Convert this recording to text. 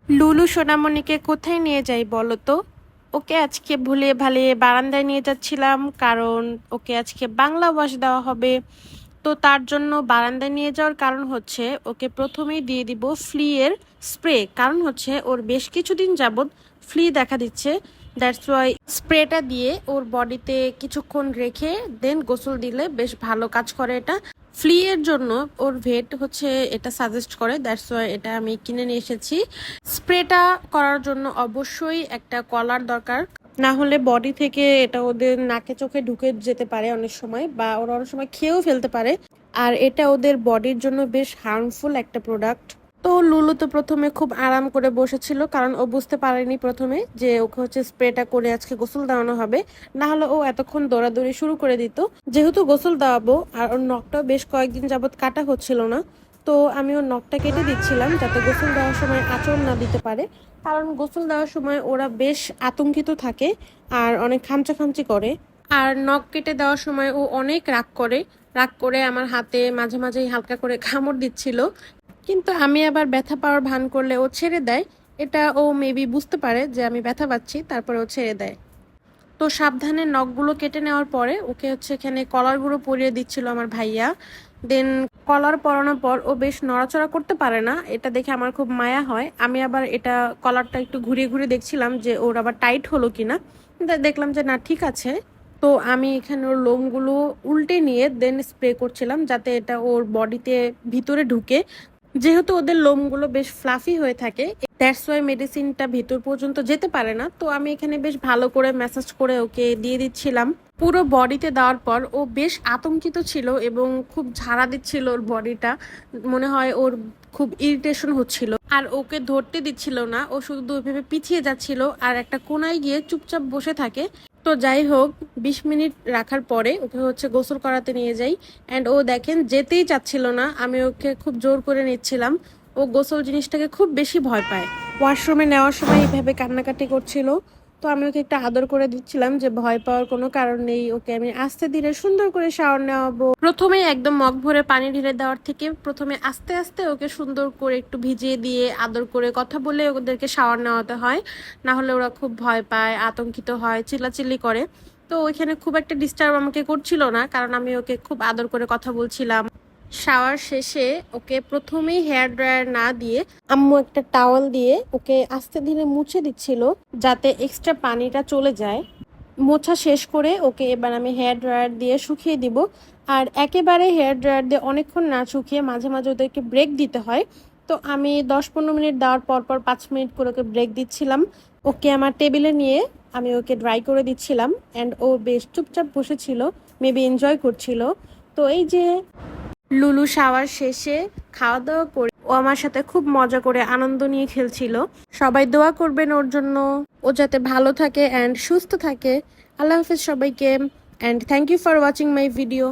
লুলু সোনামণিকে কোথায় নিয়ে যাই বলো তো? ওকে আজকে ভুলিয়ে ভালিয়ে বারান্দায় নিয়ে যাচ্ছিলাম, কারণ ওকে আজকে বাংলা ওয়াশ দেওয়া হবে। তো তার জন্য বারান্দায় নিয়ে যাওয়ার কারণ হচ্ছে ওকে প্রথমেই দিয়ে দিব ফ্লি এর স্প্রে। কারণ হচ্ছে ওর বেশ কিছুদিন যাবৎ ফ্লি দেখা দিচ্ছে। দ্যাটস ওয়াই স্প্রেটা দিয়ে ওর বডিতে কিছুক্ষণ রেখে দেন গোসল দিলে বেশ ভালো কাজ করে এটা। ফ্লি এর জন্য ওর ভেট হচ্ছে এটা সাজেস্ট করে, দ্যাটস ওয়াই এটা আমি কিনে নিয়ে এসেছি। স্প্রেটা করার জন্য অবশ্যই একটা কলার দরকার, না হলে বডি থেকে এটা ওদের নাকে চোখে ঢুকে যেতে পারে অনেক সময়, বা ওরা অনেক সময় খেয়েও ফেলতে পারে। আর এটা ওদের বডির জন্য বেশ হার্মফুল একটা প্রোডাক্ট। তো লুলু তো প্রথমে খুব আরাম করে বসেছিল, কারণ ও বুঝতে পারেনি প্রথমে যে ওকে হচ্ছে স্প্রেটা করে আজকে গোসল দেওয়ানো হবে। না হলে ও এতক্ষণ দৌড়াদৌড়ি শুরু করে দিত। যেহেতু গোসল দেওয়াবো আর ওর নখটাও বেশ কয়েকদিন যাবত কাটা হচ্ছিল না, তো আমি ওর নখটা কেটে দিচ্ছিলাম যাতে গোসল দেওয়ার সময় আঁচড় না দিতে পারে। কারণ গোসল দেওয়ার সময় ওরা বেশ আতঙ্কিত থাকে আর অনেক খামচাখামচি করে। আর নখ কেটে দেওয়ার সময় ও অনেক রাগ করে। রাগ করে আমার হাতে মাঝে মাঝেই হালকা করে কামড় দিচ্ছিল, কিন্তু আমি আবার ব্যথা পাওয়ার ভান করলে ও ছেড়ে দেয়। এটা ও মেবি বুঝতে পারে যে আমি ব্যথা পাচ্ছি, তারপরে ও ছেড়ে দেয়। তো সাবধানে নখগুলো কেটে নেওয়ার পরে ওকে হচ্ছে এখানে কলার গুঁড়ো পরিয়ে দিচ্ছিল আমার ভাইয়া। দেন কলার পরানোর পর ও বেশ নড়াচড়া করতে পারে না, এটা দেখে আমার খুব মায়া হয়। আমি আবার এটা কলারটা একটু ঘুরিয়ে ঘুরিয়ে দেখছিলাম যে ওর আবার টাইট হলো কিনা। দেখলাম যে না, ঠিক আছে। তো আমি এখানে ওর লোমগুলো উল্টে নিয়ে দেন স্প্রে করছিলাম যাতে এটা ওর বডিতে ভিতরে ঢুকে। যেহেতু ওদের লোমগুলো বেশ ফ্লাফি হয়ে থাকে, দ্যাটস ওয়াই মেডিসিনটা ভিতর পর্যন্ত যেতে পারে না। তো আমি এখানে বেশ ভালো করে ম্যাসাজ করে ওকে দিয়ে দিচ্ছিলাম। পুরো বডিতে দেওয়ার পর ও বেশ আতঙ্কিত ছিল এবং খুব ঝাড়া দিচ্ছিল ওর বডিটা। মনে হয় ওর খুব ইরিটেশন হচ্ছিল, আর ওকে ধরতে দিচ্ছিল না। ও শুধু ওইভাবে পিছিয়ে যাচ্ছিল আর একটা কোনায় গিয়ে চুপচাপ বসে থাকে। তো যাই হোক, 20 মিনিট রাখার পরে ওকে হচ্ছে গোসল করাতে নিয়ে যাই। অ্যান্ড ও দেখেন যেতেই চাচ্ছিল না, আমি ওকে খুব জোর করে নিচ্ছিলাম। ও গোসল জিনিসটাকে খুব বেশি ভয় পায়। ওয়াশরুমে নেওয়ার সময় এইভাবে কান্নাকাটি করছিল। তো আমি ওকে একটা আদর করে দিচ্ছিলাম যে ভয় পাওয়ার কোনো কারণ নেই, ওকে আমি আস্তে ধীরে সুন্দর করে শাওয়ার নেওয়াবো। প্রথমে একদম মগ ভরে পানি ঢেলে দেওয়ার থেকে প্রথমে আস্তে আস্তে ওকে সুন্দর করে একটু ভিজিয়ে দিয়ে আদর করে কথা বলে ওদেরকে শাওয়ার নেওয়াতে হয়। না হলে ওরা খুব ভয় পায়, আতঙ্কিত হয়, চিল্লাচিল্লি করে। তো ওইখানে খুব একটা ডিস্টার্ব আমাকে করছিল না, কারণ আমি ওকে খুব আদর করে কথা বলছিলাম। শাওয়ার শেষে ওকে প্রথমেই হেয়ার ড্রায়ার না দিয়ে আম্মু একটা টাওয়াল দিয়ে ওকে আস্তে ধীরে মুছে দিচ্ছিল যাতে এক্সট্রা পানিটা চলে যায়। মোছা শেষ করে ওকে এবার আমি হেয়ার ড্রায়ার দিয়ে শুকিয়ে দিব। আর একেবারে হেয়ার ড্রায়ার দিয়ে অনেকক্ষণ না শুকিয়ে মাঝে মাঝে ওদেরকে ব্রেক দিতে হয়। তো আমি 10-15 মিনিট দেওয়ার পর পর 5 মিনিট করে ওকে ব্রেক দিচ্ছিলাম। ওকে আমার টেবিলে নিয়ে আমি ওকে ড্রাই করে দিচ্ছিলাম। অ্যান্ড ও বেশ চুপচাপ বসেছিল, মেবি এনজয় করছিল। তো এই যে লুলু শাওয়ার শেষে খাওয়া দাওয়া করে ও আমার সাথে খুব মজা করে আনন্দ নিয়ে খেলছিল। সবাই দোয়া করবেন ওর জন্য, ও যাতে ভালো থাকে অ্যান্ড সুস্থ থাকে। আল্লাহ হাফিজ সবাইকে, and thank you for watching my video.